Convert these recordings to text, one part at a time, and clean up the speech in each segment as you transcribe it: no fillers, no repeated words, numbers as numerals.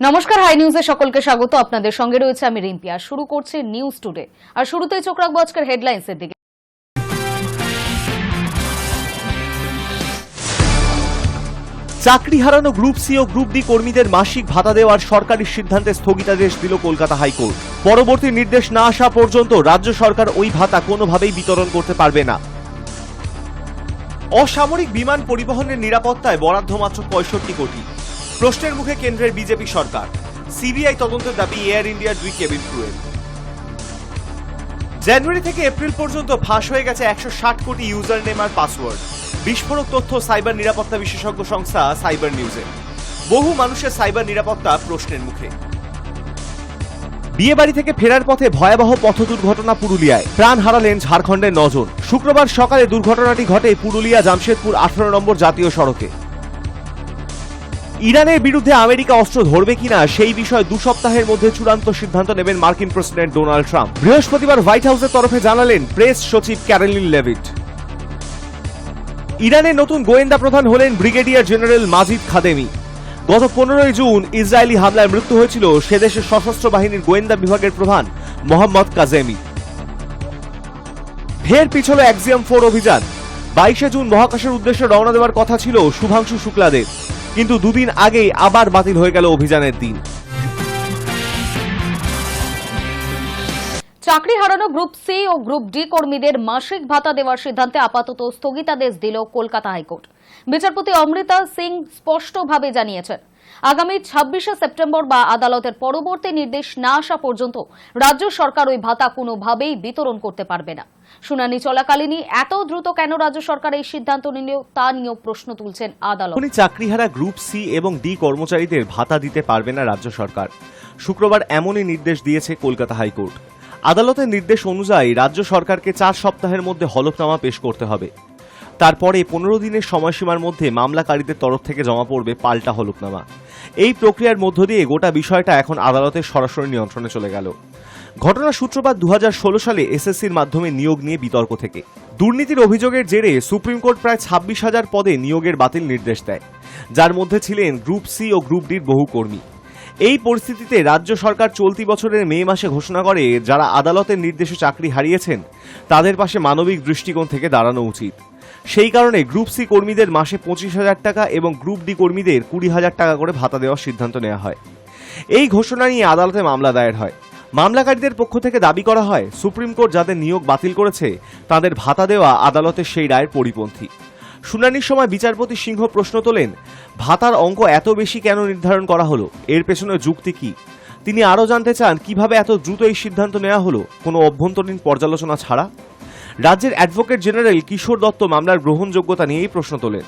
নমস্কার, হাই নিউজে সকলকে স্বাগত। আপনাদের সঙ্গে রয়েছে আমি রিম্পি। আর শুরু করছি নিউজ টুডে। আর শুরুতেই চোখ রাখবো আজকের হেডলাইন্সের দিকে। চাকরি হারানো গ্রুপ সি ও গ্রুপ ডি কর্মীদের মাসিক ভাতা দেওয়ার সরকারি সিদ্ধান্তে স্থগিতাদেশ দিল কলকাতা হাইকোর্ট। পরবর্তী নির্দেশ না আসা পর্যন্ত রাজ্য সরকার ওই ভাতা কোনোভাবেই বিতরণ করতে পারবে না। অসামরিক বিমান পরিবহনের নিরাপত্তায় বরাদ্দ মাত্র 65 কোটি। প্রশ্নের মুখে কেন্দ্রের বিজেপি সরকার। সিবিআই তদন্তের দাবি এয়ার ইন্ডিয়ার 2 কেবিন ক্রুয়ের। জানুয়ারি থেকে এপ্রিল পর্যন্ত ফাঁস হয়ে গেছে 160 কোটি ইউজার নেম আর পাসওয়ার্ড। বিস্ফোরক তথ্য সাইবার নিরাপত্তা বিশেষজ্ঞ সংস্থা সাইবার নিউজে। বহু মানুষের সাইবার নিরাপত্তা প্রশ্নের মুখে। বিয়ে বাড়ি থেকে ফেরার পথে ভয়াবহ পথ দুর্ঘটনা পুরুলিয়ায়। প্রাণ হারালেন ঝাড়খণ্ডের 9 জন। শুক্রবার সকালে দুর্ঘটনাটি ঘটে পুরুলিয়া জামশেদপুর 18 নম্বর জাতীয় সড়কে। ইরানের বিরুদ্ধে আমেরিকা অস্ত্র ধরবে কিনা সেই বিষয়ে 2 সপ্তাহের মধ্যে চূড়ান্ত সিদ্ধান্ত নেবেন মার্কিন প্রেসিডেন্ট ডোনাল্ড ট্রাম্প। বৃহস্পতিবার হোয়াইট হাউসের তরফে জানালেন প্রেস সচিব ক্যারোলিন লেভিট। ইরানের নতুন গোয়েন্দা প্রধান হলেন ব্রিগেডিয়ার জেনারেল মাজিদ খাদেমি। গত 15 জুন ইসরায়েলি হামলায় মৃত্যু হয়েছিল সে দেশের সশস্ত্র বাহিনীর গোয়েন্দা বিভাগের প্রধান মোহাম্মদ কাজেমি। ফের পিছল অ্যাক্সিয়াম 4 অভিযান। 22 জুন মহাকাশের উদ্দেশ্যে রওনা দেওয়ার কথা ছিল শুভাংশু শুক্লাদের, কিন্তু দুদিন আগেই আবার বাতিল হয়ে গেল অভিযানের দিন। চাকরি হারানো গ্রুপ সি ও গ্রুপ ডি কর্মীদের মাসিক ভাতা দেওয়ার সিদ্ধান্তে আপাতত স্থগিতাদেশ দিল কলকাতা হাইকোর্ট। বিচারপতি অমৃতা সিং স্পষ্টভাবে জানিয়েছেন, আগামী 26 সেপ্টেম্বর বা আদালতের পরবর্তী নির্দেশ না আসা পর্যন্ত রাজ্য সরকার ওই ভাতা কোনোভাবেই বিতরণ করতে পারবে না। শুনানি চলাকালীনই এত দ্রুত কেন রাজ্য সরকার এই সিদ্ধান্ত নিল তা নিয়েও প্রশ্ন তুলছেন আদালত। চাকরিহারা গ্রুপ সি এবং ডি কর্মচারীদের ভাতা দিতে পারবে না রাজ্য সরকার। শুক্রবার এমনই নির্দেশ দিয়েছে কলকাতা হাইকোর্ট। আদালতের নির্দেশ অনুযায়ী রাজ্য সরকারকে 4 সপ্তাহের মধ্যে হলফনামা পেশ করতে হবে। তারপরে 15 দিনের সময়সীমার মধ্যে মামলাকারীদের তরফ থেকে জমা পড়বে পাল্টা হলফনামা। এই প্রক্রিয়ার মধ্য দিয়ে গোটা বিষয়টা এখন আদালতের সরাসরি নিয়ন্ত্রণে চলে গেল। ঘটনার সূত্রপাত 2016 সালে এসএসসির মাধ্যমে নিয়োগ নিয়ে বিতর্ক থেকে। দুর্নীতির অভিযোগের জেরে সুপ্রিম কোর্ট প্রায় 26,000 পদে নিয়োগের বাতিল নির্দেশ দেয়, যার মধ্যে ছিলেন গ্রুপ সি ও গ্রুপ ডির বহু কর্মী। এই পরিস্থিতিতে রাজ্য সরকার চলতি বছরের মে মাসে ঘোষণা করে যারা আদালতের নির্দেশে চাকরি হারিয়েছেন তাদের পাশে মানবিক দৃষ্টিকোণ থেকে দাঁড়ানো উচিত। সেই কারণে গ্রুপ সি কর্মীদের মাসে 25,000 টাকা এবং গ্রুপ ডি কর্মীদের 20,000 টাকা করে ভাতা দেওয়ার সিদ্ধান্ত নেওয়া হয়। এই ঘোষণা নিয়ে আদালতে মামলা দায়ের হয়। মামলাকারীদের পক্ষ থেকে দাবি করা হয় সুপ্রিম কোর্ট যাদের নিয়োগ বাতিল করেছে তাদের ভাতা দেওয়া আদালতের সেই রায়ের পরিপন্থী। শুনানির সময় বিচারপতি সিংহ প্রশ্ন তোলেন, ভাতার অঙ্ক এত বেশি কেন নির্ধারণ করা হলো, এর পেছনে যুক্তি কি? তিনি আরও জানতে চান কিভাবে এত দ্রুত এই সিদ্ধান্ত নেওয়া হলো কোনো অভ্যন্তরীণ পর্যালোচনা ছাড়া। রাজ্যের অ্যাডভোকেট জেনারেল কিশোর দত্ত মামলার গ্রহণযোগ্যতা নিয়েই প্রশ্ন তোলেন।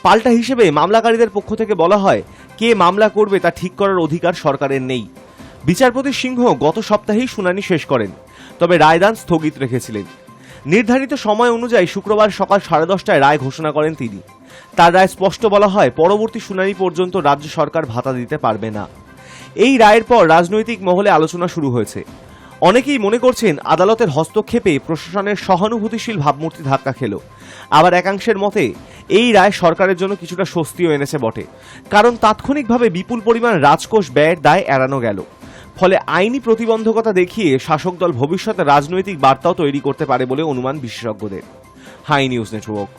পাল্টা হিসেবে মামলাকারীদের পক্ষ থেকে বলা হয় কে মামলা করবে তা ঠিক করার অধিকার সরকারের নেই। বিচারপতি সিংহ গত সপ্তাহেই শুনানি শেষ করেন, তবে রায়দান স্থগিত রেখেছিলেন। নির্ধারিত সময় অনুযায়ী শুক্রবার সকাল 10:30টায় রায় ঘোষণা করেন তিনি। তার রায় স্পষ্ট বলা হয় পরবর্তী শুনানি পর্যন্ত রাজ্য সরকার ভাতা দিতে পারবে না। এই রায়ের পর রাজনৈতিক মহলে আলোচনা শুরু হয়েছে। অনেকেই মনে করছেন আদালতের হস্তক্ষেপে প্রশাসনের সহানুভূতিশীল ভাবমূর্তি ধাক্কা খেল। আবার একাংশের মতে এই রায় সরকারের জন্য কিছুটা স্বস্তিও এনেছে বটে, কারণ তাৎক্ষণিকভাবে বিপুল পরিমাণ রাজকোষ ব্যয়ের দায় এড়ানো গেল। ফলে আইনি প্রতিবন্ধকতা দেখিয়ে শাসক দল ভবিষ্যতে রাজনৈতিক বার্তাও তৈরি করতে পারে বলে অনুমান বিশেষজ্ঞদের। Hi news network.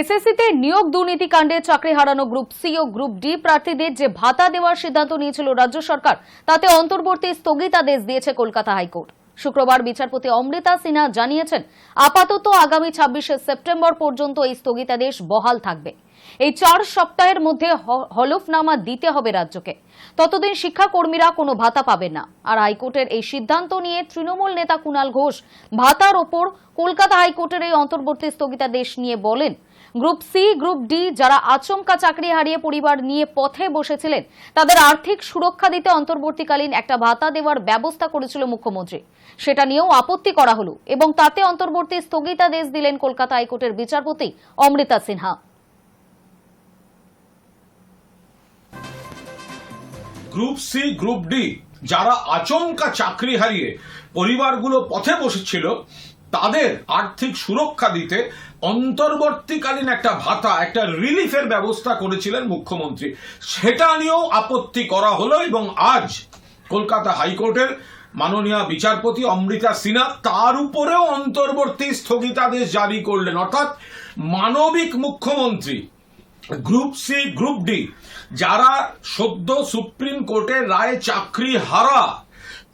এসএসসিতে নিয়োগ দুর্নীতি কাণ্ডে চাকরি হারানো গ্রুপ সি ও গ্রুপ ডি প্রার্থীদের যে ভাতা দেওয়ার সিদ্ধান্ত নিয়েছিল রাজ্য সরকার, তাতে অন্তর্বর্তী স্থগিতাদেশ দিয়েছে কলকাতা হাইকোর্ট। শুক্রবার বিচারপতি অমৃতা সিনহা জানিয়েছেন, আপাতত আগামী 26 সেপ্টেম্বর পর্যন্ত এই স্থগিতাদেশ বহাল থাকবে। এই 4 সপ্তাহের মধ্যে হলফনামা দিতে হবে রাজ্যকে। ততদিন শিক্ষাকর্মীরা কোনো ভাতা পাবেন না। আর হাইকোর্টের এই সিদ্ধান্ত নিয়ে তৃণমূল নেতা কুণাল ঘোষ ভাতার ওপর কলকাতা হাইকোর্টের এই অন্তর্বর্তী স্থগিতাদেশ নিয়ে বলেন, গ্রুপ সি গ্রুপ ডি যারা আচমকা চাকরি হারিয়ে পরিবার নিয়ে পথে বসেছিলেন তাদের আর্থিক সুরক্ষা দিতে অন্তর্বর্তীকালীন একটা ভাতা দেওয়ার ব্যবস্থা করেছিল মুখ্যমন্ত্রী। সেটা নিয়েও আপত্তি করা হলো এবং তাতে অন্তর্বর্তী স্থগিতাদেশ দিলেন কলকাতা হাইকোর্টের বিচারপতি Amrita Sinha. Group C group D যারা আচমকা চাকরি হারিয়ে পরিবারগুলো পথে বসেছিল তাদের আর্থিক সুরক্ষা দিতে অন্তর্বর্তীকালীন একটা ভাতা, একটা রিলিফের ব্যবস্থা করেছিলেন মুখ্যমন্ত্রী। সেটা নিয়েও আপত্তি করা হলো এবং আজ কলকাতা হাইকোর্টের মাননীয় বিচারপতি অমৃতা সিনহা তার উপরেও অন্তর্বর্তী স্থগিতাদেশ জারি করলেন। অর্থাৎ মানবিক মুখ্যমন্ত্রী, গ্রুপ সি, গ্রুপ ডি, যারা সদ্য সুপ্রিম কোর্টের রায়ে চাকরি হারা,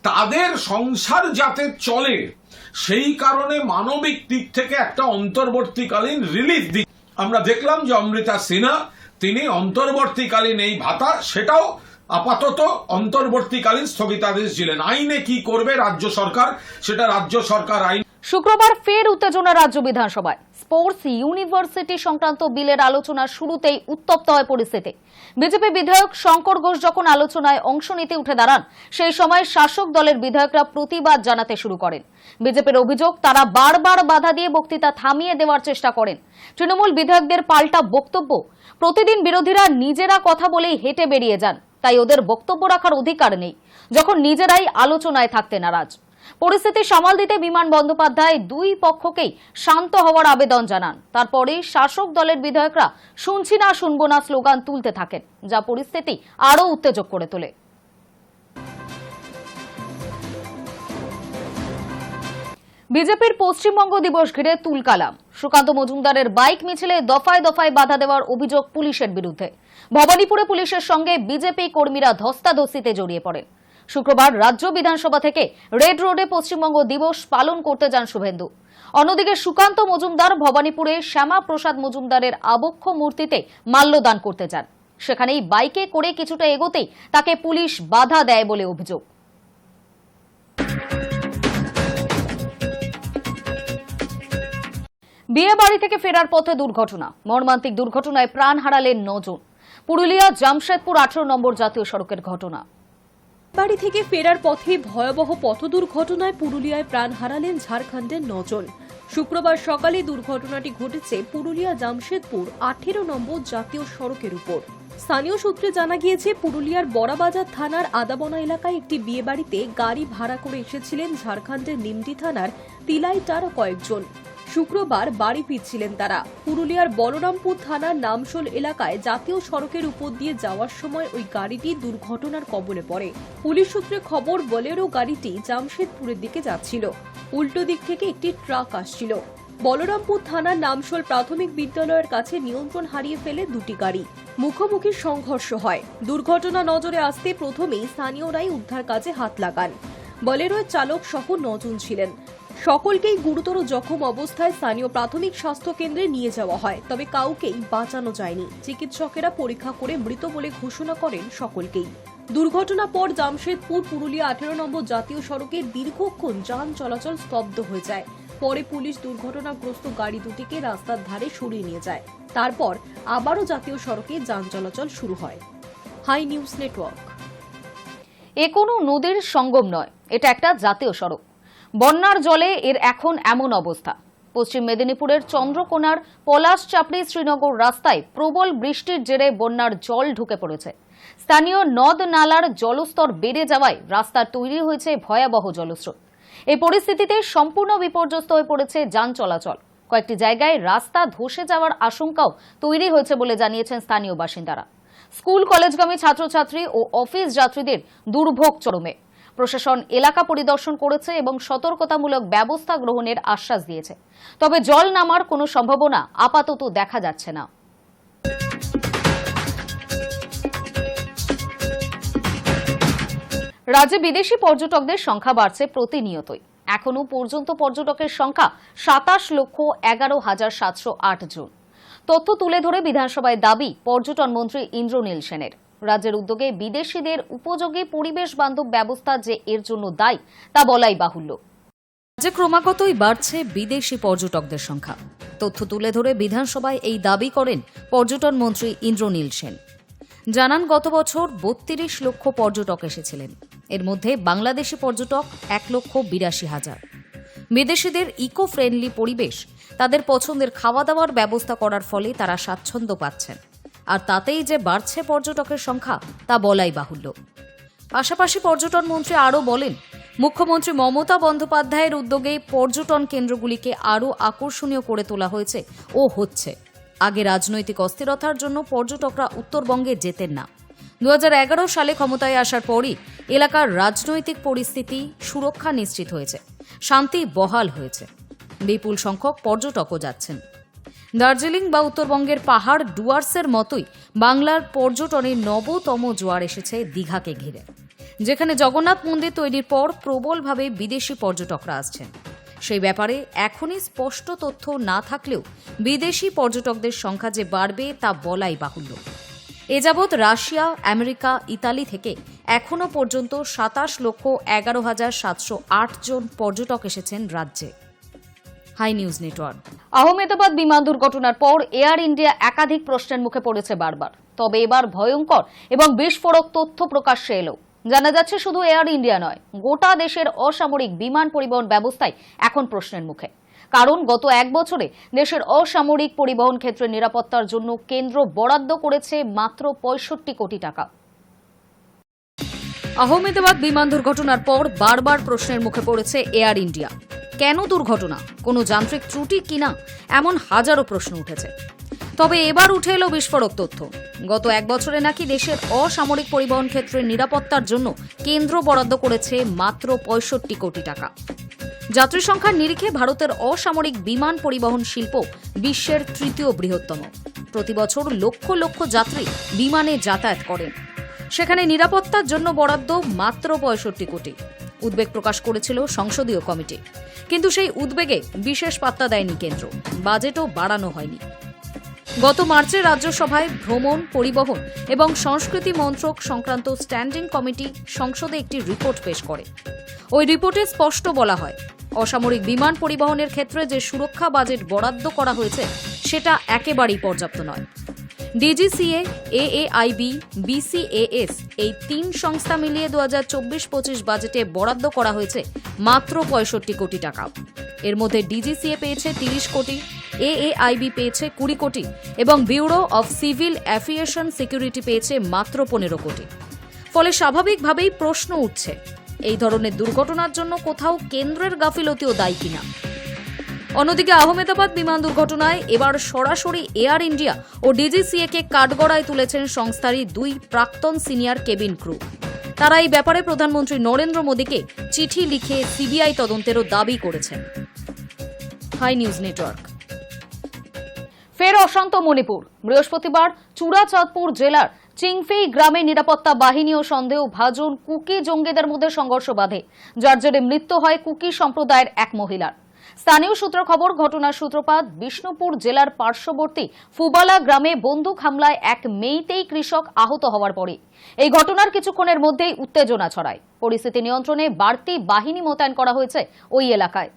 তাদের সংসার যাতে চলে সেই কারণে মানবিক দিক থেকে একটা অন্তর্বর্তীকালীন রিলিফ দিক। আমরা দেখলাম যে অমৃতা সিনহা তিনি অন্তর্বর্তীকালীন এই ভাতা, সেটাও আপাতত অন্তর্বর্তীকালীন স্থগিতাদেশ দিলেন। আইনে কি করবে রাজ্য সরকার, সেটা রাজ্য সরকার আইন। শুক্রবার ফের উত্তেজনা রাজ্য বিধানসভায়। স্পোর্টস ইউনিভার্সিটি সংক্রান্ত বিলের আলোচনার শুরুতেই উত্তপ্ত হয় পরিস্থিতি। বিজেপি বিধায়ক শঙ্কর ঘোষ যখন আলোচনায় অংশ নিতে উঠে দাঁড়ান, সেই সময় শাসক দলের বিধায়করা প্রতিবাদ জানাতে শুরু করেন। বিজেপির অভিযোগ, তারা বারবার বাধা দিয়ে বক্তৃতা থামিয়ে দেওয়ার চেষ্টা করেন। তৃণমূল বিধায়কদের পাল্টা বক্তব্য, প্রতিদিন বিরোধীরা নিজেরা কথা বলেই হেঁটে বেরিয়ে যান, তাই ওদের বক্তব্য রাখার অধিকার নেই, যখন নিজেরাই আলোচনায় থাকতে নারাজ। পরিস্থিতি সামাল দিতে বিমান বন্দ্যোপাধ্যায় দুই পক্ষকেই শান্ত হওয়ার আবেদন জানান। তারপরেই শাসক দলের বিধায়করা শুনছি না শুনবো না স্লোগান তুলতে থাকেন, যা পরিস্থিতি আরও উত্তেজক করে তোলে। বিজেপির পশ্চিমবঙ্গ দিবস ঘিরে তুলকালাম। সুকান্ত মজুমদারের বাইক মিছিলে দফায় দফায় বাধা দেওয়ার অভিযোগ পুলিশের বিরুদ্ধে। ভবানীপুরে পুলিশের সঙ্গে বিজেপি কর্মীরা ধস্তাধস্তিতে জড়িয়ে পড়েন। শুক্রবার রাজ্য বিধানসভা থেকে রেড রোডে পশ্চিমবঙ্গ দিবস পালন করতে যান শুভেন্দু। অন্যদিকে সুকান্ত মজুমদার ভবানীপুরে শ্যামা প্রসাদ মজুমদারের আবক্ষ মূর্তিতে মাল্যদান করতে যান। সেখানেই বাইকে করে কিছুটা এগোতেই তাকে পুলিশ বাধা দেয় বলে অভিযোগ। বিয়ে বাড়ি থেকে ফেরার পথে দুর্ঘটনা। মর্মান্তিক দুর্ঘটনায় প্রাণ হারালেন 9 জন। পুরুলিয়া জামশেদপুর 18 নম্বর জাতীয় সড়কের ঘটনা। বাড়ি থেকে ফেরার পথে ভয়াবহ পথ দুর্ঘটনায় পুরুলিয়ায় প্রাণ হারালেন ঝাড়খণ্ডের 9 জন। শুক্রবার সকালে দুর্ঘটনাটি ঘটেছে পুরুলিয়া জামশেদপুর 18 নম্বর জাতীয় সড়কের উপর। স্থানীয় সূত্রে জানা গিয়েছে, পুরুলিয়ার বড়াবাজার থানার আদাবনা এলাকায় একটি বিয়েবাড়িতে গাড়ি ভাড়া করে এসেছিলেন ঝাড়খণ্ডের নিমতি থানার তিলাইটার কয়েকজন। শুক্রবার বাড়ি ফিরছিলেন তারা। পুরুলিয়ার বলরামপুর থানার নামশোল এলাকায় জাতীয় সড়কের উপর দিয়ে যাওয়ার সময় ওই গাড়িটি দুর্ঘটনার কবলে পড়ে। পুলিশ সূত্রে খবর, বোলেরো গাড়িটি জামশেদপুরের দিকে যাচ্ছিল। উল্টো দিক থেকে একটি ট্রাক আসছিল। বলরামপুর থানার নামশোল প্রাথমিক বিদ্যালয়ের কাছে নিয়ন্ত্রণ হারিয়ে ফেলে দুটি গাড়ি। মুখোমুখি সংঘর্ষ হয়। দুর্ঘটনা নজরে আসতে প্রথমেই স্থানীয়রাই উদ্ধার কাজে হাত লাগান। বোলেরোর চালক সহ 9 জন ছিলেন। সকলকেই গুরুতর জখম অবস্থায় স্থানীয় প্রাথমিক স্বাস্থ্য কেন্দ্রে নিয়ে যাওয়া হয়, তবে কাউকেই বাঁচানো যায়নি। চিকিৎসকেরা পরীক্ষা করে মৃত বলে ঘোষণা করেন সকলকেই। দুর্ঘটনার পর জামশেদপুর পুরুলিয়া 18 নম্বর জাতীয় সড়কে দীর্ঘক্ষণ যান চলাচল স্তব্ধ হয়ে যায়। পরে পুলিশ দুর্ঘটনাগ্রস্ত গাড়ি দুটিকে রাস্তার ধারে সরিয়ে নিয়ে যায়। তারপর আবারও জাতীয় সড়কে যান চলাচল শুরু হয়। High news network. এ কোনো নদীর সঙ্গম নয়, এটা একটা জাতীয় সড়ক। বন্যার জলে এর এখন এমন অবস্থা। পশ্চিম মেদিনীপুরের চন্দ্রকোনার পলাশচাপড়ি শ্রীনগর রাস্তায় প্রবল বৃষ্টির জেরে বন্যার জল ঢুকে পড়েছে। স্থানীয় নদ নালার জলস্তর বেড়ে যাওয়ায় রাস্তার তৈরি হয়েছে ভয়াবহ জলস্রোত। এই পরিস্থিতিতে সম্পূর্ণ বিপর্যস্ত হয়ে পড়েছে যান চলাচল। কয়েকটি জায়গায় রাস্তা ধসে যাওয়ার আশঙ্কাও তৈরি হয়েছে বলে জানিয়েছেন স্থানীয় বাসিন্দারা। স্কুল কলেজগামী ছাত্রছাত্রী ও অফিস যাত্রীদের দুর্ভোগ চরমে। প্রশাসন এলাকা পরিদর্শন করেছে এবং সতর্কতামূলক ব্যবস্থা গ্রহণের আশ্বাস দিয়েছে। তবে জল নামার কোনো সম্ভাবনা আপাতত দেখা যাচ্ছে না। রাজ্যে বিদেশি পর্যটকদের সংখ্যা বাড়ছে প্রতিনিয়তই। এখনো পর্যন্ত পর্যটকের সংখ্যা 27,11,708 জন। তথ্য তুলে ধরে বিধানসভায় দাবি পর্যটন মন্ত্রী ইন্দ্রনীল সেনের। রাজ্যের উদ্যোগে বিদেশিদের উপযোগী পরিবেশ বান্ধব ব্যবস্থা যে এর জন্য দায়ী তা বলাই বাহুল্য। রাজ্যে ক্রমাগতই বাড়ছে বিদেশি পর্যটকদের সংখ্যা। তথ্য তুলে ধরে বিধানসভায় এই দাবি করেন পর্যটন মন্ত্রী ইন্দ্রনীল সেন। জানান, গত বছর 32 লক্ষ পর্যটক এসেছিলেন। এর মধ্যে বাংলাদেশি পর্যটক 1,82,000। বিদেশিদের ইকো ফ্রেন্ডলি পরিবেশ, তাদের পছন্দের খাওয়া দাওয়ার ব্যবস্থা করার ফলে তারা স্বাচ্ছন্দ্য পাচ্ছেন। আর তাতেই যে বাড়ছে পর্যটকের সংখ্যা তা বলাই বাহুল্য। পাশাপাশি পর্যটন মন্ত্রী আরও বলেন, মুখ্যমন্ত্রী মমতা বন্দ্যোপাধ্যায়ের উদ্যোগে পর্যটন কেন্দ্রগুলিকে আরও আকর্ষণীয় করে তোলা হয়েছে ও হচ্ছে। আগে রাজনৈতিক অস্থিরতার জন্য পর্যটকরা উত্তরবঙ্গে যেতেন না। 2011 সালে ক্ষমতায় আসার পরই এলাকার রাজনৈতিক পরিস্থিতি সুরক্ষা নিশ্চিত হয়েছে, শান্তি বহাল হয়েছে, বিপুল সংখ্যক পর্যটকও যাচ্ছেন। দার্জিলিং বা উত্তরবঙ্গের পাহাড় ডুয়ার্সের মতোই বাংলার পর্যটনের নবতম জোয়ার এসেছে দীঘাকে ঘিরে, যেখানে জগন্নাথ মন্দির তৈরির পর প্রবলভাবে বিদেশি পর্যটকরা আসছেন। সেই ব্যাপারে এখনই স্পষ্ট তথ্য না থাকলেও বিদেশি পর্যটকদের সংখ্যা যে বাড়বে তা বলাই বাহুল্য। এ যাবৎ রাশিয়া, আমেরিকা, ইতালি থেকে এখনও পর্যন্ত 27,11,708 জন পর্যটক এসেছেন রাজ্যে। High news network. আহমেদাবাদ বিমান দুর্ঘটনার পর এয়ার ইন্ডিয়া একাধিক প্রশ্নের মুখে পড়েছে বারবার। তবে এবার ভয়ঙ্কর এবং বিস্ফোরক তথ্য প্রকাশ্যে এলো। জানা যাচ্ছে শুধু এয়ার ইন্ডিয়া নয়, গোটা দেশের অসামরিক বিমান পরিবহন ব্যবস্থাই এখন প্রশ্নের মুখে। কারণ গত এক বছরে দেশের অসামরিক পরিবহন ক্ষেত্রে নিরাপত্তার জন্য কেন্দ্র বরাদ্দ করেছে মাত্র 65 কোটি টাকা। আহমেদাবাদ বিমান দুর্ঘটনার পর বারবার প্রশ্নের মুখে পড়েছে এয়ার ইন্ডিয়া। কেন দুর্ঘটনা, কোনো যান্ত্রিক ত্রুটি কিনা, এমন হাজারো প্রশ্ন উঠেছে। তবে এবার উঠে এলো বিস্ফোরক তথ্য। গত এক বছরে নাকি দেশের অসামরিক পরিবহন ক্ষেত্রের নিরাপত্তার জন্য কেন্দ্র বরাদ্দ করেছে মাত্র 65 কোটি টাকা। যাত্রী সংখ্যার নিরিখে ভারতের অসামরিক বিমান পরিবহন শিল্প বিশ্বের তৃতীয় বৃহত্তম। প্রতি বছর লক্ষ লক্ষ যাত্রী বিমানে যাতায়াত করেন। সেখানে নিরাপত্তার জন্য বরাদ্দ মাত্র 65 কোটি। উদ্বেগ প্রকাশ করেছিল সংসদীয় কমিটি, কিন্তু সেই উদ্বেগে বিশেষ পাত্তা দেয়নি কেন্দ্র, বাজেটও বাড়ানো হয়নি। গত মার্চে রাজ্যসভায় ভ্রমণ, পরিবহন এবং সংস্কৃতি মন্ত্রক সংক্রান্ত স্ট্যান্ডিং কমিটি সংসদে একটি রিপোর্ট পেশ করে। ওই রিপোর্টে স্পষ্ট বলা হয়, অসামরিক বিমান পরিবহনের ক্ষেত্রে যে সুরক্ষা বাজেট বরাদ্দ করা হয়েছে সেটা একেবারেই পর্যাপ্ত নয়। ডিজিসিএ, এএআইবি, বিসিএএস এই 3 সংস্থা মিলিয়ে 2024-25 বাজেটে বরাদ্দ করা হয়েছে মাত্র 65 কোটি টাকা। এর মধ্যে ডিজিসিএ পেয়েছে 30 কোটি, এএআইবি পেয়েছে 20 কোটি এবং bureau of civil aviation security পেয়েছে মাত্র 15 কোটি। ফলে স্বাভাবিকভাবেই প্রশ্ন উঠছে, এই ধরনের দুর্ঘটনার জন্য কোথাও কেন্দ্রের গাফিলতিও দায়ী কিনা। অন্যদিকে আহমেদাবাদ বিমান দুর্ঘটনায় এবার সরাসরি এয়ার ইন্ডিয়া ও ডিজিসিএ-কে কাঠগড়ায় তুলেছেন সংস্থারই 2 প্রাক্তন সিনিয়র কেবিন ক্রু। তারা এই ব্যাপারে প্রধানমন্ত্রী নরেন্দ্র মোদীকে চিঠি লিখে সিবিআই তদন্তেরও দাবি করেছেন। Hi news Network. ফের অশান্ত মণিপুর। বৃহস্পতিবার চূড়াচাঁদপুর জেলার চিংফেই গ্রামে নিরাপত্তা বাহিনী ও সন্দেহভাজন কুকি জঙ্গিদের মধ্যে সংঘর্ষ বাধে, যার জেরে মৃত্যু হয় কুকি সম্প্রদায়ের এক মহিলার। স্থানীয় সূত্র খবর, ঘটনার সূত্রপাত বিষ্ণুপুর জেলার পার্শ্ববর্তী ফুবালা গ্রামে বন্দুক হামলায় এক মেইতেই কৃষক আহত হওয়ার পরে এই ঘটনার কিছুক্ষণের মধ্যেই উত্তেজনা ছড়ায়। পরিস্থিতি নিয়ন্ত্রণে বাড়তি বাহিনী মোতায়েন করা হয়েছে ওই এলাকায়।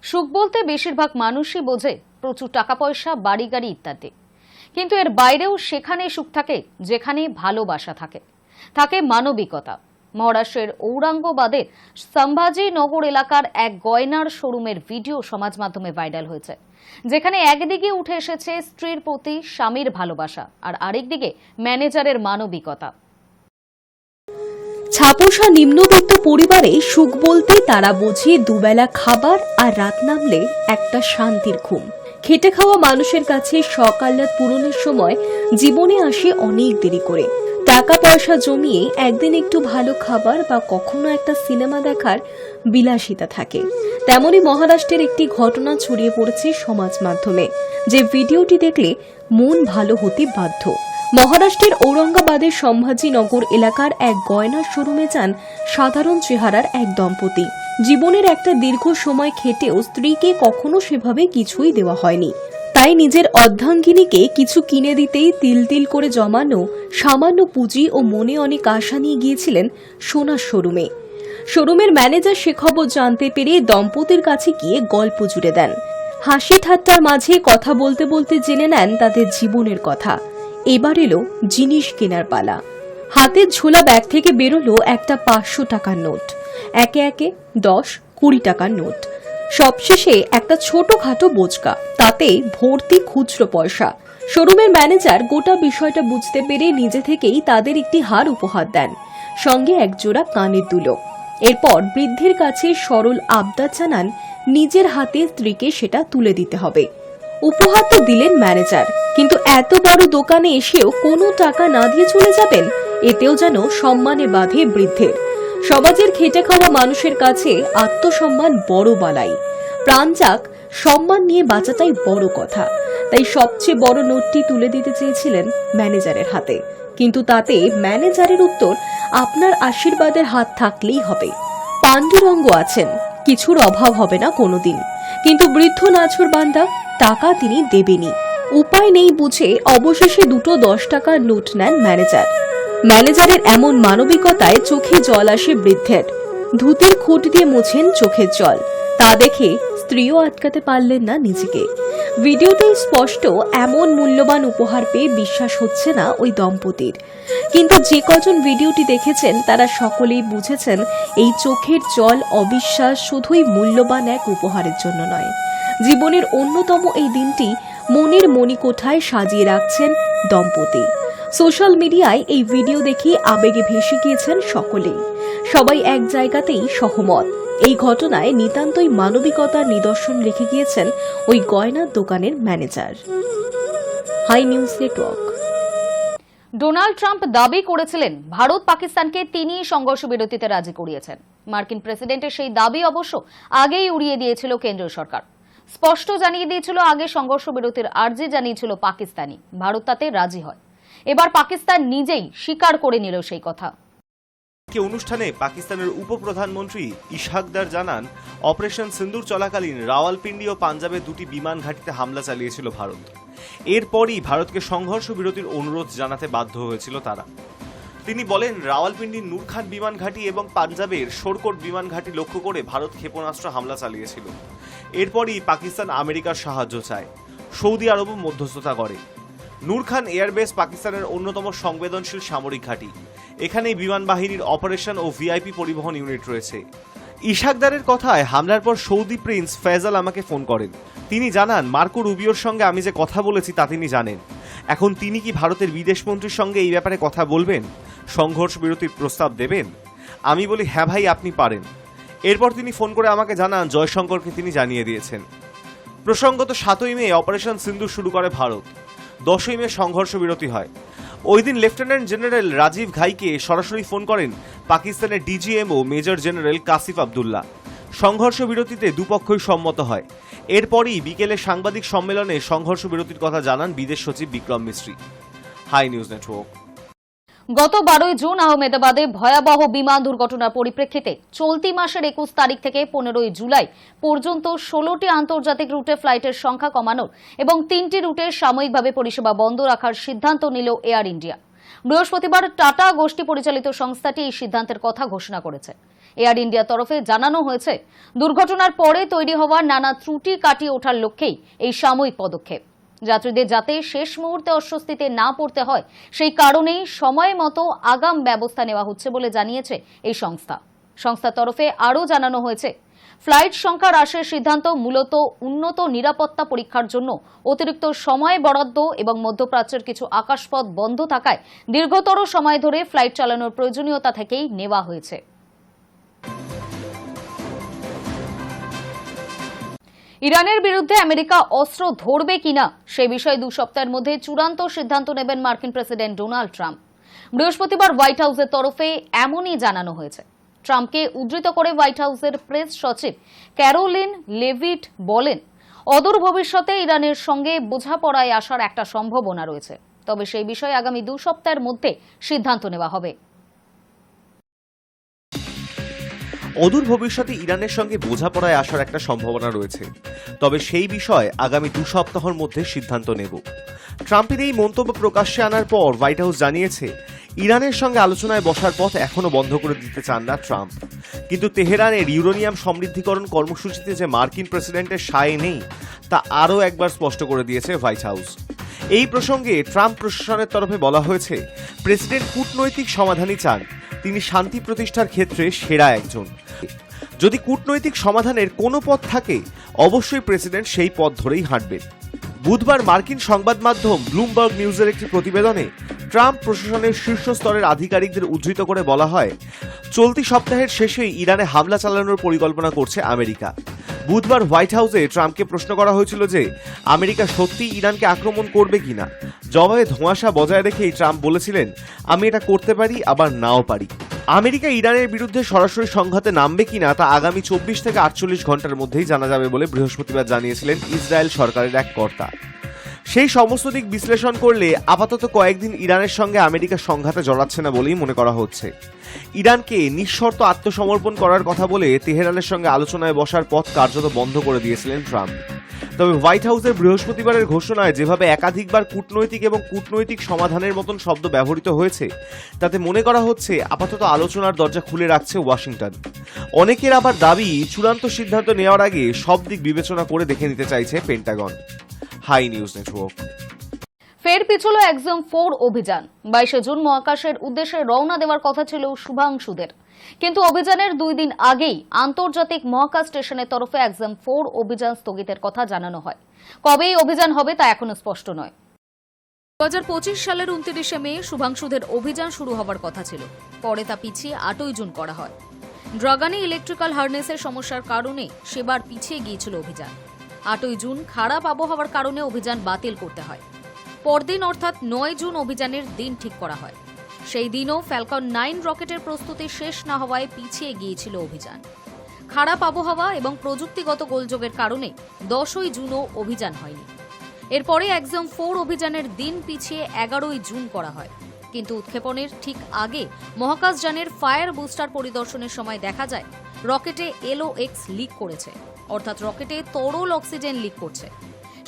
সুখ বলতে বেশিরভাগ মানুষই বোঝে প্রচুর টাকা পয়সা, বাড়ি গাড়ি ইত্যাদি। কিন্তু এর বাইরেও সেখানে সুখ থাকে যেখানে ভালোবাসা থাকে, থাকে মানবিকতা। মহারাষ্ট্রের ঔরঙ্গাবাদের সম্ভাজিনগর এলাকার এক গয়নার শোরুমের ভিডিও সমাজ মাধ্যমে ভাইরাল হয়েছে, যেখানে একদিকে উঠে এসেছে স্ত্রীর প্রতি স্বামীর ভালোবাসা আর আরেকদিকে ম্যানেজারের মানবিকতা। ছাপোষা নিম্নবিত্ত পরিবারে সুখ বলতে তারা বোঝে দুবেলা খাবার আর রাত নামলে একটা শান্তির ঘুম। খেটে খাওয়া মানুষের কাছে শখ আহ্লাদ পূরণের সময় জীবনে আসে অনেক দেরি করে। টাকা পয়সা জমিয়ে একদিন একটু ভালো খাবার বা কখনো একটা সিনেমা দেখার বিলাসিতা থাকে। তেমনি মহারাষ্ট্রের একটি ঘটনা ছড়িয়ে পড়েছে সমাজ মাধ্যমে, যে ভিডিওটি দেখলে মন ভালো হতে বাধ্য। মহারাষ্ট্রের ঔরঙ্গাবাদের সম্ভাজিনগর এলাকার এক গয়নার শোরুমে যান সাধারণ চেহারার এক দম্পতি। জীবনের একটা দীর্ঘ সময় খেটেও স্ত্রীকে কখনো সেভাবে কিছুই দেওয়া হয়নি, তাই নিজের অর্ধাঙ্গিনীকে কিছু কিনে দিতেই তিল তিল করে জমানো সামান্য পুঁজি ও মনে অনেক আশা নিয়ে গিয়েছিলেন সোনার শোরুমে। শোরুমের ম্যানেজার সে খবর জানতে পেরে দম্পতির কাছে গিয়ে গল্প জুড়ে দেন। হাসি ঠাট্টার মাঝে কথা বলতে বলতে জেনে নেন তাদের জীবনের কথা। এবার এলো জিনিস কেনার পালা। হাতের ঝোলা ব্যাগ থেকে বেরোলো একটা 500 টাকার নোট, একে একে 10-20 টাকার নোট, সবশেষে একটা ছোটখাটো বোচকা, তাতে ভর্তি খুচরো পয়সা। শোরুমের ম্যানেজার গোটা বিষয়টা বুঝতে পেরে নিজে থেকেই তাদের একটি হার উপহার দেন, সঙ্গে একজোড়া কানের দুলো। এরপর বৃদ্ধের কাছে সরল আবদার জানান নিজের হাতে স্ত্রীকে সেটা তুলে দিতে হবে। উপহার তো দিলেন ম্যানেজার, কিন্তু এত বড় দোকানে এসেও কোনো টাকা না দিয়ে চলে যাবেন, এতেও যেন সম্মানে বাঁধে বৃদ্ধের। সমাজের খেটে খাওয়া মানুষের কাছে আত্মসম্মান বড় বালাই। প্রাণ যাক, সম্মান নিয়ে বাঁচাটাই বড় কথা। তাই সবচেয়ে বড় নোটটি তুলে দিতে চেয়েছিলেন ম্যানেজারের হাতে, কিন্তু তাতে ম্যানেজারের উত্তর, আপনার আশীর্বাদের হাত থাকলেই হবে। পাণ্ডুরঙ্গ আছেন, কিছুর অভাব হবে না কোনোদিন। কিন্তু বৃদ্ধ নাছোড় বান্দা, টাকা তিনি দেবেনই। উপায় নেই বুঝে অবশেষে দুটো 10 টাকার নোট নেন ম্যানেজার। ম্যানেজারের এমন মানবিকতায় চোখে জল আসে বৃদ্ধের। ধুতির খুঁট দিয়ে মোছেন চোখের জল। তা দেখে স্ত্রীও আটকাতে পারলেন না নিজেকে। ভিডিওতেই স্পষ্ট এমন মূল্যবান উপহার পেয়ে বিশ্বাস হচ্ছে না ওই দম্পতির। কিন্তু যে কজন ভিডিওটি দেখেছেন তারা সকলেই বুঝেছেন এই চোখের জল অবিশ্বাস শুধুই মূল্যবান এক উপহারের জন্য নয়। জীবনের অন্যতম এই দিনটি মনের মণিকোঠায় সাজিয়ে রাখছেন দম্পতি। সোশ্যাল মিডিয়ায় এই ভিডিও দেখে আবেগে ভেসে গিয়েছেন সকলেই। সবাই এক জায়গাতেই সহমত, এই ঘটনায় নিতান্তই মানবিকতার নিদর্শন রেখে গিয়েছেন ওই গয়নার দোকানের manager. Hi news Network. Donald Trump দাবি করেছিলেন ভারত পাকিস্তানকে তিনিই সংঘর্ষ বিরতিতে রাজি করিয়েছেন। মার্কিন প্রেসিডেন্টের সেই দাবি অবশ্য আগেই উড়িয়ে দিয়েছিল কেন্দ্রীয় সরকার। স্পষ্ট জানিয়ে দিয়েছিল আগে সংঘর্ষ বিরতির আর্জি জানিয়েছিল পাকিস্তানি, ভারত তাতে রাজি হয়। এবার পাকিস্তান নিজেই স্বীকার করে নিল সেই কথা। অনুষ্ঠানে পাকিস্তানের উপপ্রধানমন্ত্রী ইশাকদার জানান, অপারেশন সিন্দুর চলাকালীন রাওয়ালপিন্ডি ও পাঞ্জাবে দুটি বিমান ঘাঁটিতে হামলা চালিয়েছিল ভারত। এরপরই ভারতকে সংঘর্ষ বিরতির অনুরোধ জানাতে বাধ্য হয়েছিল তারা। তিনি বলেন, রাওয়ালপিন্ডির নূরখান বিমান ঘাঁটি এবং পাঞ্জাবের শোরকোট বিমান ঘাঁটি লক্ষ্য করে ভারত ক্ষেপণাস্ত্র হামলা চালিয়েছিল। এরপরই পাকিস্তান আমেরিকার সাহায্য চায়, সৌদি আরবও মধ্যস্থতা করে। নূরখান এয়ারবেস পাকিস্তানের অন্যতম সংবেদনশীল সামরিক ঘাঁটি। এখানেই বিমান বাহিনীর অপারেশন ও ভিআইপি পরিবহন ইউনিট রয়েছে। ইশাকদারের কথায় হামলার পর সৌদি প্রিন্স ফয়সাল আমাকে ফোন করেন। তিনি জানান, মার্কো রুবিওর সঙ্গে আমি যে কথা বলেছি তা তিনি জানেন। এখন তিনি কি ভারতের বিদেশমন্ত্রীর সঙ্গে এই ব্যাপারে কথা বলবেন, সংঘর্ষ বিরতির প্রস্তাব দেবেন? আমি বলি, হ্যাঁ ভাই, আপনি পারেন। এরপর তিনি ফোন করে আমাকে জানান জয়শঙ্করকে তিনি জানিয়ে দিয়েছেন। প্রসঙ্গত 7ই মে অপারেশন সিন্দুর শুরু করে ভারত। 10ই মে সংঘর্ষ বিরতি হয়। ওই দিন লেফটেন্যান্ট জেনারেল রাজীব ঘাইকে সরাসরি ফোন করেন পাকিস্তানের DGMO major general Kashif Abdullah. সংঘর্ষ বিরতিতে দুপক্ষই সম্মত হয়। এরপরই বিকেলে সাংবাদিক সম্মেলনে সংঘর্ষ বিরতির কথা জানান বিদেশ সচিব Vikram Misri. Hi news Network. গত 12ই জুন আহমেদাবাদে ভয়াবহ বিমান দুর্ঘটনার পরিপ্রেক্ষিতে চলতি মাসের 21 তারিখ থেকে 15ই জুলাই পর্যন্ত 16টি আন্তর্জাতিক রুটে ফ্লাইটের সংখ্যা কমানোর এবং 3টি রুটে সাময়িকভাবে পরিষেবা বন্ধ রাখার সিদ্ধান্ত নিল এয়ার ইন্ডিয়া। বৃহস্পতিবার টাটা গোষ্ঠী পরিচালিত সংস্থাটি এই সিদ্ধান্তের কথা ঘোষণা করেছে। এয়ার ইন্ডিয়ার তরফে জানানো হয়েছে, দুর্ঘটনার পরে তৈরি হওয়া নানা ত্রুটি কাটিয়ে ওঠার লক্ষ্যেই এই সাময়িক পদক্ষেপ। যাত্রীদের যাতে শেষ মুহূর্তে অস্বস্তিতে না পড়তে হয়, সেই কারণেই সময় মতো আগাম ব্যবস্থা নেওয়া হচ্ছে বলে জানিয়েছে এই সংস্থার তরফে আরও জানানো হয়েছে, ফ্লাইট সংখ্যা হ্রাসের সিদ্ধান্ত মূলত উন্নত নিরাপত্তা পরীক্ষার জন্য অতিরিক্ত সময় বরাদ্দ এবং মধ্যপ্রাচ্যের কিছু আকাশপথ বন্ধ থাকায় দীর্ঘতর সময় ধরে ফ্লাইট চালানোর প্রয়োজনীয়তা থেকেই নেওয়া হয়েছে। ইরানের বিরুদ্ধে আমেরিকা অস্ত্র ধরবে কিনা সে বিষয়ে 2 সপ্তাহের মধ্যে চূড়ান্ত সিদ্ধান্ত নেবেন মার্কিন প্রেসিডেন্ট ডোনাল্ড ট্রাম্প। বৃহস্পতিবার হোয়াইট হাউসের তরফে এমনই জানানো হয়েছে। ট্রাম্পকে উদ্ধৃত করে হোয়াইট হাউসের প্রেস সচিব ক্যারোলিন লেভিট বলেন, অদূর ভবিষ্যতে ইরানের সঙ্গে বোঝাপড়ায় আসার একটা সম্ভাবনা রয়েছে, তবে সেই বিষয়ে আগামী 2 সপ্তাহের মধ্যে সিদ্ধান্ত নেওয়া হবে। অদূর ভবিষ্যতে ইরানের সঙ্গে বোঝাপড়ায় আসার একটা সম্ভাবনা রয়েছে, তবে সেই বিষয়ে আগামী 2 সপ্তাহের মধ্যে সিদ্ধান্ত নেব। ট্রাম্পের এই মন্তব্য প্রকাশ্যে আনার পর হোয়াইট হাউস জানিয়েছে, ইরানের সঙ্গে আলোচনায় বসার পথ এখনো বন্ধ করে দিতে চান না ট্রাম্প। কিন্তু তেহরানের ইউরেনিয়াম সমৃদ্ধিকরণ কর্মসূচিতে যে মার্কিন প্রেসিডেন্টের সায় নেই তা আরও একবার স্পষ্ট করে দিয়েছে হোয়াইট হাউস। এই প্রসঙ্গে ট্রাম্প প্রশাসনের তরফে বলা হয়েছে, প্রেসিডেন্ট কূটনৈতিক সমাধানই চান, তিনি শান্তি প্রতিষ্ঠার ক্ষেত্রে সেরা একজন। যদি কূটনৈতিক সমাধানের কোনো পথ থাকে, অবশ্যই প্রেসিডেন্ট সেই পথ ধরেই হাঁটবেন। বুধবার মার্কিন সংবাদ মাধ্যম ব্লুমবার্গ নিউজের একটি প্রতিবেদনে ট্রাম্প প্রশাসনের শীর্ষ স্তরের আধিকারিকদের উদ্ধৃত করে বলা হয়, চলতি সপ্তাহের শেষেই ইরানে হামলা চালানোর পরিকল্পনা করছে আমেরিকা। বুধবার হোয়াইট হাউসে ট্রাম্পকে প্রশ্ন করা হয়েছিল যে আমেরিকা সত্যিই ইরানকে আক্রমণ করবে কিনা। জবাবে ধোঁয়াশা বজায় রেখেই ট্রাম্প বলেছিলেন, আমি এটা করতে পারি আবার নাও পারি। আমেরিকা ইরানের বিরুদ্ধে সরাসরি সংঘাতে নামবে কিনা তা আগামী 24 থেকে 48 ঘন্টার মধ্যেই জানা যাবে বলে বৃহস্পতিবার জানিয়েছিলেন ইসরায়েল সরকারের এক কর্তা। সেই সমস্ত দিক বিশ্লেষণ করলে আপাতত কয়েকদিন ইরানের সঙ্গে আমেরিকা সংঘাতে জড়াচ্ছে না বলেই মনে করা হচ্ছে। ইরানকে নিঃশর্ত আত্মসমর্পণ করার কথা বলে তেহরানের সঙ্গে আলোচনায় বসার পথ কার্যত বন্ধ করে দিয়েছিলেন ট্রাম্প। তবে হোয়াইট হাউসের বৃহস্পতিবারের ঘোষণায় যেভাবে একাধিকবার কূটনৈতিক এবং কূটনৈতিক সমাধানের মতন শব্দ ব্যবহৃত হয়েছে, তাতে মনে করা হচ্ছে আপাতত আলোচনার দরজা খুলে রাখছে ওয়াশিংটন। অনেকের আবার দাবি, চূড়ান্ত সিদ্ধান্ত নেওয়ার আগে সব দিক বিবেচনা করে দেখে নিতে চাইছে পেন্টাগন। High news Network. ফের পিছল এক্সাম 4 অভিযান। 22 জুন মহাকাশের উদ্দেশ্যে রওনা দেওয়ার কথা ছিল শুভাংশুদের, কিন্তু অভিযানের 2 দিন আগেই আন্তর্জাতিক মহাকাশ স্টেশনের তরফে এক্সাম 4 অভিযান স্থগিতের কথা জানানো হয়। কবে এই অভিযান হবে তা এখনো স্পষ্ট নয়। 2025 সালের 29 মে শুভাংশুদের অভিযান শুরু হবার কথা ছিল, পরে তা পিছিয়ে 8 জুন করা হয়। ড্রাগনে ইলেকট্রিক্যাল হার্নেসের সমস্যার কারণে সেবার পিছিয়ে গিয়েছিল অভিযান। 8 জুন খারাপ আবহাওয়ার কারণে অভিযান বাতিল করতে হয়। পরদিন অর্থাৎ 9 জুন অভিযানের দিন ঠিক করা হয়। সেই দিনও ফ্যালকন 9 রকেটের প্রস্তুতি শেষ না হওয়ায় পিছিয়ে গিয়েছিল অভিযান। খারাপ আবহাওয়া এবং প্রযুক্তিগত গোলযোগের কারণে 10 জুনও অভিযান হয়নি। এরপরে এক্সাম 4 অভিযানের দিন পিছিয়ে 11 জুন করা হয়, কিন্তু উৎক্ষেপণের ঠিক আগে মহাকাশযানের ফায়ার বুস্টার পরিদর্শনের সময় দেখা যায় রকেটে LOX লিক করেছে, অর্থাৎ রকেটে তরল অক্সিজেন লিক করছে।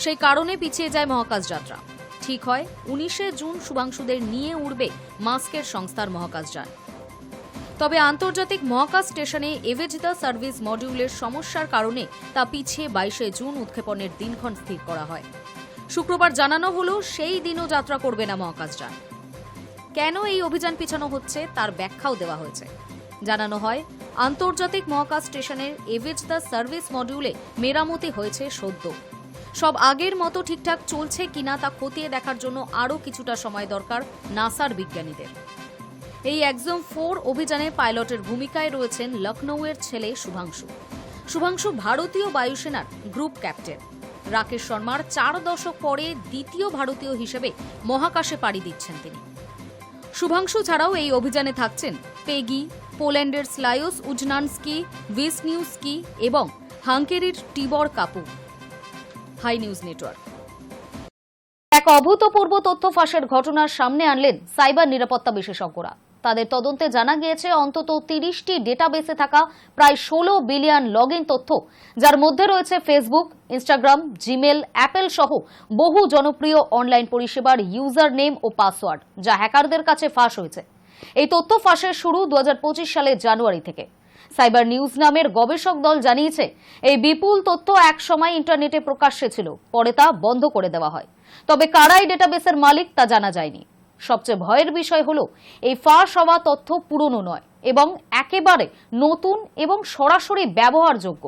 সেই কারণে পিছিয়ে যায় মহাকাশ যাত্রা। ঠিক হয় 19 জুন শুভাংশুদের নিয়ে উড়বে মাস্কের সংস্থার মহাকাশযান। তবে আন্তর্জাতিক মহাকাশ স্টেশনে এভেজদা সার্ভিস মডিউলের সমস্যার কারণে তা পিছিয়ে 22 জুন উৎক্ষেপণের দিনক্ষণ স্থির করা হয়। শুক্রবার জানানো হলো সেই দিনও যাত্রা করবে না মহাকাশযান। কেন এই অভিযান পিছানো হচ্ছে তার ব্যাখ্যাও দেওয়া হয়েছে। জানানো হয়, আন্তর্জাতিক মহাকাশ স্টেশনের এভেজদা সার্ভিস মডিউলে মেরামতি হয়েছে সদ্য। সব আগের মতো ঠিকঠাক চলছে কিনা তা খতিয়ে দেখার জন্য আরও কিছুটা সময় দরকার নাসার বিজ্ঞানীদের। এই এক্সাম 4 অভিযানে পাইলটের ভূমিকায় রয়েছেন লখনৌয়ের ছেলে শুভাংশু। শুভাংশু ভারতীয় বায়ুসেনার গ্রুপ ক্যাপ্টেন। রাকেশ শর্মার 4 দশক পরে দ্বিতীয় ভারতীয় হিসেবে মহাকাশে পাড়ি দিচ্ছেন তিনি। শুভাংশু ছাড়াও এই অভিযানে থাকছেন পেগি, পোল্যান্ডের স্লায়োস উজনানস্কি, ভিসনিউস্কি এবং হাঙ্গেরির Tibor Kapu. Hi news network. এক অভূতপূর্ব তথ্য ফাঁসের ঘটনার সামনে আনলেন সাইবার নিরাপত্তা বিশেষজ্ঞরা। তাদের তদন্তে জানা গিয়েছে অন্তত 30টি ডেটাবেসে থাকা প্রায় 16 বিলিয়ন লগইন তথ্য, যার মধ্যে রয়েছে ফেসবুক, ইনস্টাগ্রাম, জিমেল, অ্যাপেল সহ বহু জনপ্রিয় অনলাইন পরিষেবার ইউজার নেম ও পাসওয়ার্ড, যা হ্যাকারদের কাছে ফাঁস হয়েছে। এই তথ্য ফাঁসের শুরু 2025 সালের জানুয়ারি থেকে। সাইবার নিউজ নামের গবেষক দল জানিয়েছে, এই বিপুল তথ্য একসময় ইন্টারনেটে প্রকাশ্যে ছিল, পরে তা বন্ধ করে দেওয়া হয়। তবে কারা এই ডেটাবেসের মালিক তা জানা যায়নি। সবচেয়ে ভয়ের বিষয় হলো, এই ফাঁস হওয়া তথ্য পুরনো নয় এবং একেবারে নতুন এবং সরাসরি ব্যবহারযোগ্য।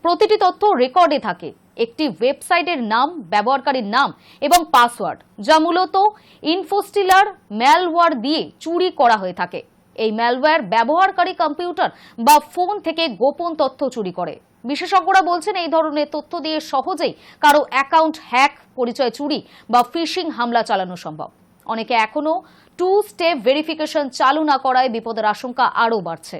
প্রতিটি তথ্য রেকর্ডে থাকে একটি ওয়েবসাইটের নাম, ব্যবহারকারীর নাম এবং পাসওয়ার্ড, যা মূলত ইনফোস্টিলার ম্যালওয়্যার দিয়ে চুরি করা হয়ে থাকে। এই ম্যালওয়্যার ব্যবহারকারী কম্পিউটার বা ফোন থেকে গোপন তথ্য চুরি করে। বিশেষজ্ঞরা বলছেন, এই ধরনের তথ্য দিয়ে সহজেই কারো অ্যাকাউন্ট হ্যাক, পরিচয় চুরি বা ফিশিং হামলা চালানো সম্ভব। অনেকে এখনো 2 স্টেপ ভেরিফিকেশন চালু না করায় বিপদের আশঙ্কা আরও বাড়ছে।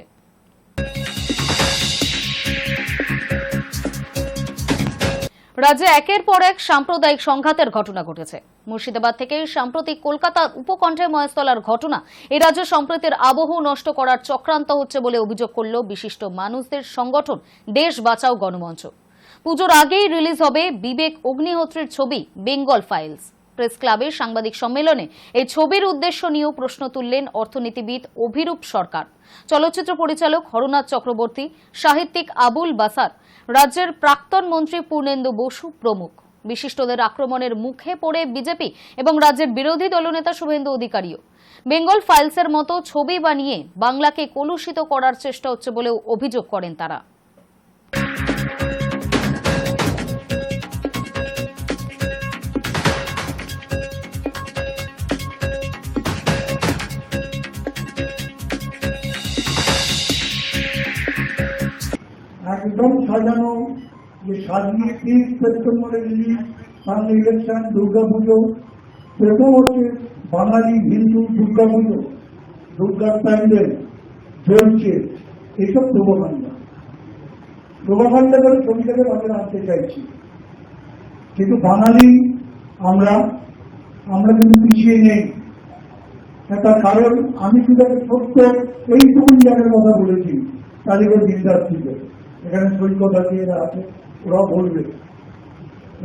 রাজ্যে একের পর এক সাম্প্রদায়িক সংঘাতের ঘটনা ঘটেছে। মুর্শিদাবাদ থেকে সাম্প্রতিক কলকাতার উপকণ্ঠে মহেশতলার ঘটনা এই রাজ্য সম্প্রীতির আবহ নষ্ট করার চক্রান্ত হচ্ছে বলে অভিযোগ করল বিশিষ্ট মানুষদের সংগঠন দেশ বাঁচাও গণমঞ্চ। পুজোর আগেই রিলিজ হবে বিবেক অগ্নিহোত্রীর ছবি বেঙ্গল ফাইলস। প্রেস ক্লাবে সাংবাদিক সম্মেলনে এই ছবির উদ্দেশ্য নিয়েও প্রশ্ন তুললেন অর্থনীতিবিদ অভিরূপ সরকার, চলচ্চিত্র পরিচালক হরনাথ চক্রবর্তী, সাহিত্যিক আবুল বাসার, রাজ্যের প্রাক্তন মন্ত্রী পূর্ণেন্দু বসু প্রমুখ। বিশিষ্টদের আক্রমণের মুখে পড়ে বিজেপি এবং রাজ্যের বিরোধী দলনেতা শুভেন্দু অধিকারীও। বেঙ্গল ফাইলসের মতো ছবি বানিয়ে বাংলাকে কলুষিত করার চেষ্টা হচ্ছে বলেও অভিযোগ করেন তারা। একদম সাজানো, যে সাজিয়ে 30 সেপ্টেম্বরে রিলিজ, সামনে ইলেকশন, দুর্গা পুজো, প্রথম হচ্ছে বাঙালি হিন্দু দুর্গা পুজো, দুর্গার প্যান্ডেল চলছে, এইসব প্রভাকাণ্ডা করে ছবিটাকে আমাদের আনতে চাইছি। কিন্তু বাঙালি আমরা কিন্তু পিছিয়ে নেই। তার কারণ আমি শুধু একটা ছোট্ট এইটুকু জায়গার কথা বলেছি, কালীগঞ্জ ইন্ডাস্ট্রিতে, এখানে সৈকত আছে, এরা আছে, ওরাও বলবে,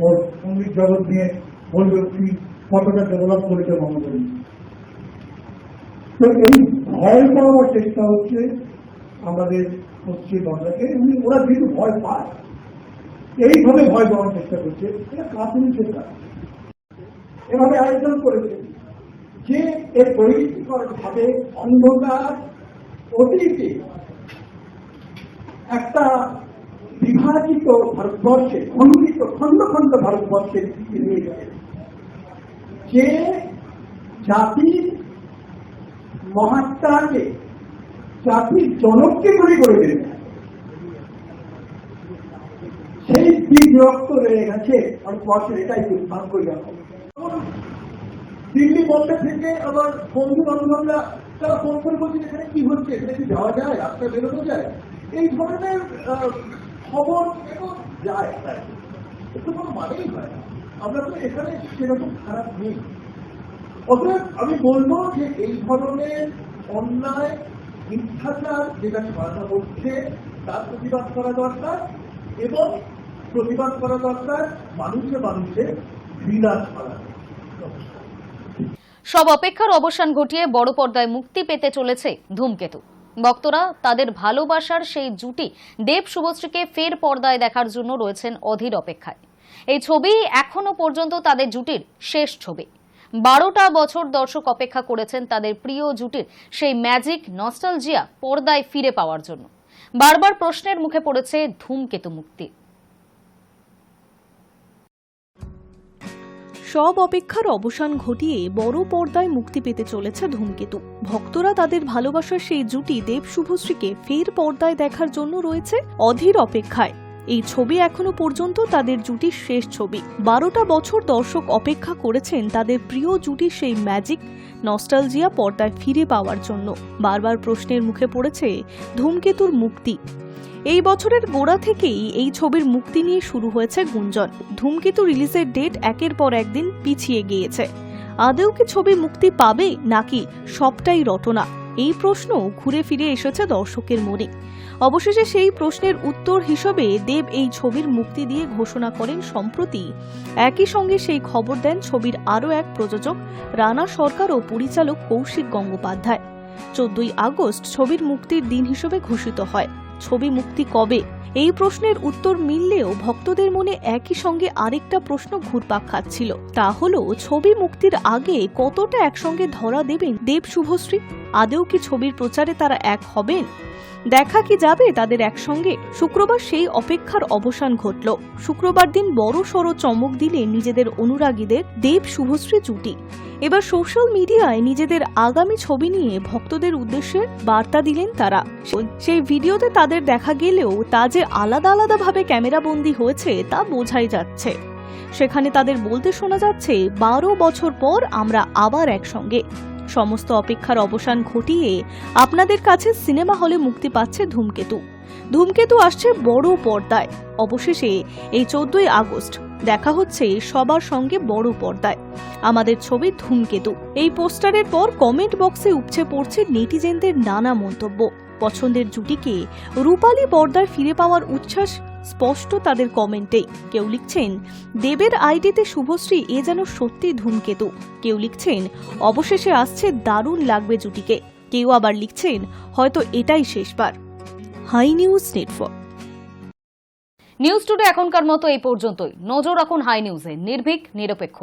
ওর সঙ্গীত জগৎ নিয়ে বলবে কি কতটা ডেভেলপ করেছে মমতা। তো এই ভয় পাওয়ার চেষ্টা হচ্ছে আমাদের পশ্চিমবাংলাকে, ওরা যেহেতু ভয় পায়, এইভাবে ভয় পাওয়ার চেষ্টা করছে, এটা কাপুরী চেষ্টা এভাবে আয়োজন করেছে যে এর পরিষ্কার ভাবে অন্ধকার অতীতে একটা বিভাজিত ভারতবর্ষে, খণ্ডিত খণ্ড খণ্ড ভারতবর্ষের দিকে নিয়ে গেছে, যে জাতির মহাত্মাকে, জাতির জনককে তৈরি করে দিলেন, সেই বীজ রক্ত রয়ে গেছে ভারতবর্ষের। এটাই দুর্ভাগ্যজনক। দিল্লি বন্ধে থেকে আবার বন্ধু বান্ধবরা তারা ফোন করে বলছে এখানে কি হচ্ছে, এখানে কি যাওয়া যায়, রাস্তায় বেরোনো যায়, এই ধরনের খবর যায়, একটু কোনো মানেই হয় না। আমরা তো এখানে সেরকম খারাপ নেই। অতএব আমি বলবো যে এই ধরনের অন্যায় মিথ্যাচার যেটা ছড়ানো হচ্ছে তার প্রতিবাদ করা দরকার, এবং প্রতিবাদ করা দরকার মানুষে মানুষে বিনাশ করা। সব অপেক্ষার অবসান ঘটিয়ে বড় পর্দায় মুক্তি পেতে চলেছে ধূমকেতু। ভক্তরা তাদের ভালোবাসার সেই জুটি দেব শুভশ্রীকে ফের পর্দায় দেখার জন্য রয়েছেন অধীর অপেক্ষায়। এই ছবি এখনো পর্যন্ত তাদের জুটির শেষ ছবি। 12টা বছর দর্শক অপেক্ষা করেছেন তাদের প্রিয় জুটির সেই ম্যাজিক নস্টালজিয়া পর্দায় ফিরে পাওয়ার জন্য। বারবার প্রশ্নের মুখে পড়েছে ধূমকেতু মুক্তি। সব অপেক্ষার অবসান ঘটিয়ে বড় পর্দায় মুক্তি পেতে চলেছে ধূমকেতু। ভক্তরা তাদের ভালোবাসার সেই জুটি দেব শুভশ্রীকে ফের পর্দায় দেখার জন্য রয়েছে অধীর অপেক্ষায়। এই ছবি এখনো পর্যন্ত তাদের জুটির শেষ ছবি। 12টা বছর দর্শক অপেক্ষা করেছেন তাদের প্রিয় জুটির সেই ম্যাজিক নস্টালজিয়া পর্দায় ফিরে পাওয়ার জন্য। বারবার প্রশ্নের মুখে পড়েছে ধূমকেতুর মুক্তি। এই বছরের গোড়া থেকেই এই ছবির মুক্তি নিয়ে শুরু হয়েছে গুঞ্জন। ধূমকেতু রিলিজের ডেট একের পর একদিন পিছিয়ে গিয়েছে। আদৌ কি ছবি মুক্তি পাবে নাকি সবটাই রটনা? এই প্রশ্ন ঘুরে ফিরে এসেছে দর্শকের মনে। অবশেষে সেই প্রশ্নের উত্তর হিসেবে দেব এই ছবির মুক্তি দিয়ে ঘোষণা করেন সম্প্রতি। একই সঙ্গে সেই খবর দেন ছবির আরও এক প্রযোজক রানা সরকার ও পরিচালক কৌশিক গঙ্গোপাধ্যায়। 14ই আগস্ট ছবির মুক্তির দিন হিসেবে ঘোষিত হয়। ছবি মুক্তি কবে? এই প্রশ্নের উত্তর মিললেও ভক্তদের মনে একই সঙ্গে আরেকটা প্রশ্ন ঘুরপাক খাচ্ছিল। তা হলো ছবি মুক্তির আগে কতটা একসঙ্গে ধরা দেবেন দেব শুভশ্রী? আদৌ কি ছবির প্রচারে তারা এক হবেন? দেখা কি যাবে তাদের একসঙ্গে? শুক্রবার সেই অপেক্ষার অবসান ঘটল। শুক্রবার দিন বড় সড় চমক দিলেন নিজেদের অনুরাগীদের দেব শুভশ্রী জুটি। এবার সোশ্যাল মিডিয়ায় নিজেদের আগামী ছবি নিয়ে ভক্তদের উদ্দেশ্যে বার্তা দিলেন তারা। সেই ভিডিওতে তাদের দেখা গেলেও তা যে আলাদা আলাদাভাবে ক্যামেরাবন্দি হয়েছে তা বোঝাই যাচ্ছে। সেখানে তাদের বলতে শোনা যাচ্ছে 12 বছর পর আমরা আবার একসঙ্গে। সমস্ত অপেক্ষার অবসান ঘটিয়ে আপনাদের কাছে সিনেমা হলে মুক্তি পাচ্ছে ধূমকেতু। ধূমকেতু আসছে বড় পর্দায়। অবশেষে এই 14ই আগস্ট দেখা হচ্ছে সবার সঙ্গে বড় পর্দায় আমাদের ছবি ধূমকেতু। এই পোস্টারের পর কমেন্ট বক্সে উপচে পড়ছে নেটিজেনদের নানা মন্তব্য। পছন্দের জুটিকে রূপালী পর্দায় ফিরে পাওয়ার উচ্ছ্বাস স্পষ্ট তাদের কমেন্টে। কেউ লিখছেন দেবের আইডিতে শুভশ্রী এ যেন সত্যি ধূমকেতু। কেউ লিখছেন অবশেষে আসছে, দারুণ লাগবে জুটিকে। কেউ আবার লিখছেন হয়তো এটাই শেষবার। Hi news Network. News Today এখনকার মতো এই পর্যন্তই। নজর রাখুন হাই নিউজে, নির্ভীক নিরপেক্ষ।